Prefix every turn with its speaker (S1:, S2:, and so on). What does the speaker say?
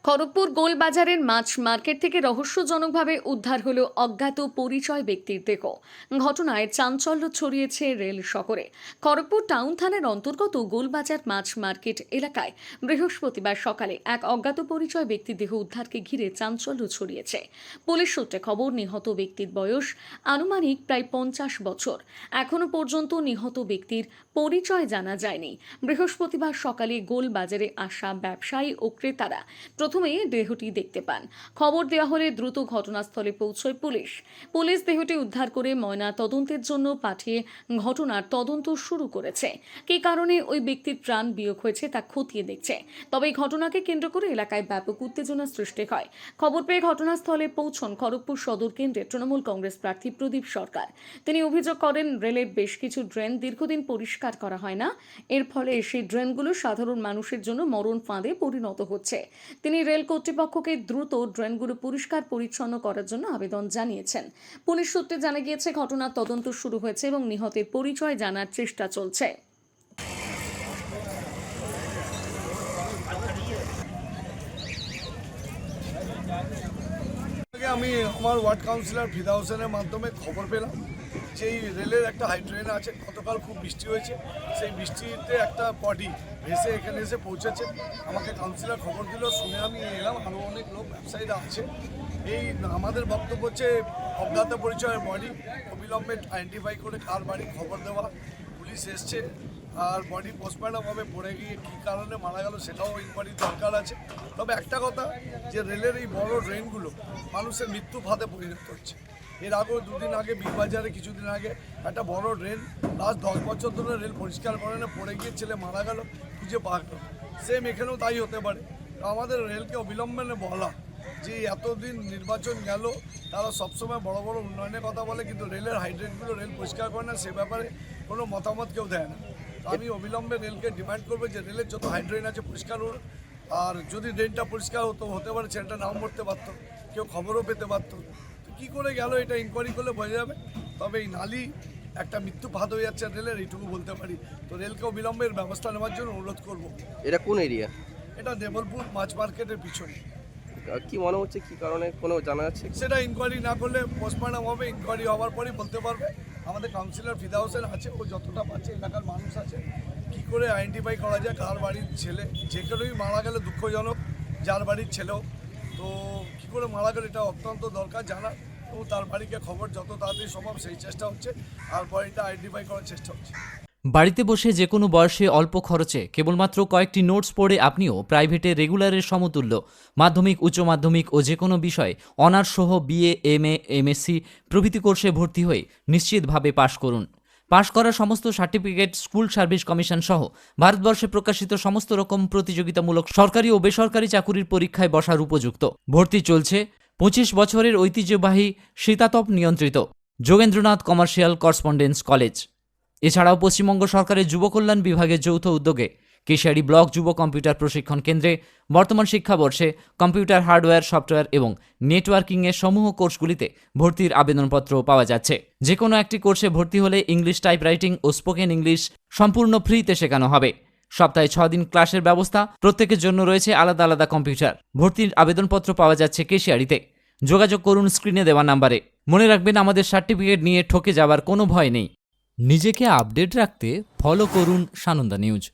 S1: খড়গপুর গোলবাজারের মাছ market থেকে রহস্যজনকভাবে উদ্ধার হলো অজ্ঞাত পরিচয় ব্যক্তির দেহ। ঘটনায় চাঞ্চল্য ছড়িয়েছে রেল শহরে। খড়গপুর টাউন থানার অন্তর্গত গোলবাজার মাছ মার্কেট এলাকায় বৃহস্পতিবার সকালে এক অজ্ঞাত পরিচয় ব্যক্তির দেহ উদ্ধারকে ঘিরে চাঞ্চল্য ছড়িয়েছে। পুলিশ সূত্রে খবর, নিহত ব্যক্তির বয়স আনুমানিক প্রায় 50 বছর। এখনো পর্যন্ত নিহত ব্যক্তির পরিচয় জানা যায়নি। বৃহস্পতিবার সকালে গোলবাজারে আসা ব্যবসায়ী ও ক্রেতারা প্রথমে দেহটি দেখতে পান। খবর দেওয়া হলে দ্রুত ঘটনাস্থলে পৌঁছয় পুলিশ দেহটি উদ্ধার করে ময়না তদন্তের জন্য পাঠিয়ে ঘটনার তদন্ত শুরু করেছে। কী কারণে ওই ব্যক্তির প্রাণ বিয়োগ হয়েছে তা খতিয়ে দেখছে। তবে এই ঘটনাকে কেন্দ্র করে এলাকায় ব্যাপক উত্তেজনা সৃষ্টি হয়। খবর পেয়ে ঘটনাস্থলে পৌঁছন খড়গপুর সদর কেন্দ্রের তৃণমূল কংগ্রেস প্রার্থী প্রদীপ সরকার। তিনি অভিযোগ করেন, রেলের বেশ কিছু ড্রেন দীর্ঘদিন পরিষ্কার করা হয় না। এর ফলে সেই ড্রেনগুলো সাধারণ মানুষের জন্য মরণ ফাঁদে পরিণত হচ্ছে। তিনি রেল কর্তৃপক্ষকে দ্রুত ড্রেনগুলো পরিষ্কার পরিচ্ছন্ন করার জন্য আবেদন জানিয়েছেন। পুলিশ সূত্রে জানা গিয়েছে, ঘটনার তদন্ত শুরু হয়েছে এবং নিহতের পরিচয় জানার চেষ্টা চলছে।
S2: আমি আমার ওয়ার্ড কাউন্সিলর ফিদা হোসেনের মাধ্যমে খবর পেলাম যে এই রেলের একটা হাই ট্রেন আছে। গতকাল খুব বৃষ্টি হয়েছে, সেই বৃষ্টিতে একটা বডি ভেসে এখানে এসে পৌঁছেছে। আমাকে কাউন্সিলর খবর দিল, শুনে আমি এলাম। আরও অনেক লোক ব্যবসায়ীরা আছে। এই আমাদের বক্তব্য হচ্ছে অজ্ঞাত পরিচয়ের বডি অবিলম্বে আইডেন্টিফাই করে কার বাড়ি খবর দেওয়া। পুলিশ এসছে, আর বডি পোস্টমর্টম হবে, পড়ে গিয়ে কী কারণে মারা গেল সেটাও ইনকোয়ারির দরকার আছে। তবে একটা কথা, যে রেলের এই বড় ট্রেনগুলো মানুষের মৃত্যু ফাঁদে পরিণত হচ্ছে। এর আগেও দুদিন আগে বিগবাজারে কিছুদিন আগে একটা বড় ট্রেন লাস্ট 10 বছর ধরে রেল পরিষ্কার করে না, পড়ে গিয়ে ছেলে মারা গেল, খুঁজে পাওয়া গেল। সেম এখানেও তাই হতে পারে। আমাদের রেলকে অবিলম্বে বলা যে এতদিন নির্বাচন গেল, তারা সবসময় বড় বড় উন্নয়নের কথা বলে, কিন্তু রেলের হাইড্রেনগুলো রেল পরিষ্কার করে না, সে ব্যাপারে কোনো মতামত কেউ দেয় না। আমি অবিলম্বে রেলকে ডিমান্ড করবো যে রেলের যত হাইড্রেন আছে পরিষ্কার হোক। আর যদি ড্রেনটা পরিষ্কার হতে পারে ছেলেটা নাম মরতে পারতো, কেউ খবরও পেতে পারতো। তো কী করে গেল এটা ইনকোয়ারি করলে বোঝা যাবে। তবে এই নালি একটা মৃত্যু ফাঁদ হয়ে যাচ্ছে রেলের, এইটুকু বলতে পারি। তো রেলকে অবিলম্বের ব্যবস্থা নেওয়ার জন্য অনুরোধ করব।
S3: এটা কোন এরিয়া?
S2: এটা দেবলপুর মাছ মার্কেটের পিছনে।
S3: কি মনে হচ্ছে, কি কারণে কোনো জানা যাচ্ছে?
S2: সেটা ইনকোয়ারি না করলে পোস্টমর্টম হবে, ইনকোয়ারি হওয়ার পরই বলতে পারবে। আমাদের কাউন্সিলর ফিদা হোসেন আছে, ও যতটা পাচ্ছে এলাকার মানুষ আছে, কি করে আইডেন্টিফাই করা যায় কার বাড়ির ছেলে। যে কেউই মারা গেলে দুঃখজনক, যার বাড়ির ছেলেও। তো কী করে মারা গেল এটা অত্যন্ত দরকার জানা, এবং তার বাড়িকে খবর যত তাড়াতাড়ি সম্ভব সেই চেষ্টা হচ্ছে, আর বডিটা আইডেন্টিফাই করার চেষ্টা হচ্ছে।
S4: বাড়িতে বসে যে কোনো বয়সে অল্প খরচে কেবলমাত্র কয়েকটি নোটস পড়ে আপনিও প্রাইভেটে রেগুলারের সমতুল্য মাধ্যমিক, উচ্চ মাধ্যমিক ও যে কোনো বিষয়ে অনার্স সহ বিএ, এমএ, এমএসসি প্রভৃতি কোর্সে ভর্তি হয়ে নিশ্চিতভাবে পাশ করুন। পাশ করা সমস্ত সার্টিফিকেট স্কুল সার্ভিস কমিশন সহ ভারতবর্ষে প্রকাশিত সমস্ত রকম প্রতিযোগিতামূলক সরকারি ও বেসরকারি চাকুরির পরীক্ষায় বসার উপযুক্ত। ভর্তি চলছে 25 বছরের ঐতিহ্যবাহী শীতাতপ নিয়ন্ত্রিত যোগেন্দ্রনাথ কমার্শিয়াল করসপন্ডেন্স কলেজ। এছাড়াও পশ্চিমবঙ্গ সরকারের যুব কল্যাণ বিভাগের যৌথ উদ্যোগে কেশিয়ারি ব্লক যুব কম্পিউটার প্রশিক্ষণ কেন্দ্রে বর্তমান শিক্ষাবর্ষে কম্পিউটার হার্ডওয়্যার, সফটওয়্যার এবং নেটওয়ার্কিংয়ের সমূহ কোর্সগুলিতে ভর্তির আবেদনপত্র পাওয়া যাচ্ছে। যে কোনো একটি কোর্সে ভর্তি হলে ইংলিশ টাইপরাইটিং ও স্পোকেন ইংলিশ সম্পূর্ণ ফ্রিতে শেখানো হবে। সপ্তাহে 6 দিন ক্লাসের ব্যবস্থা, প্রত্যেকের জন্য রয়েছে আলাদা আলাদা কম্পিউটার। ভর্তির আবেদনপত্র পাওয়া যাচ্ছে কেশিয়ারিতে। যোগাযোগ করুন স্ক্রিনে দেওয়া নাম্বারে। মনে রাখবেন, আমাদের সার্টিফিকেট নিয়ে ঠকে যাওয়ার কোনো ভয় নেই। নিজেকে আপডেট রাখতে ফলো করুন সানন্দা নিউজ।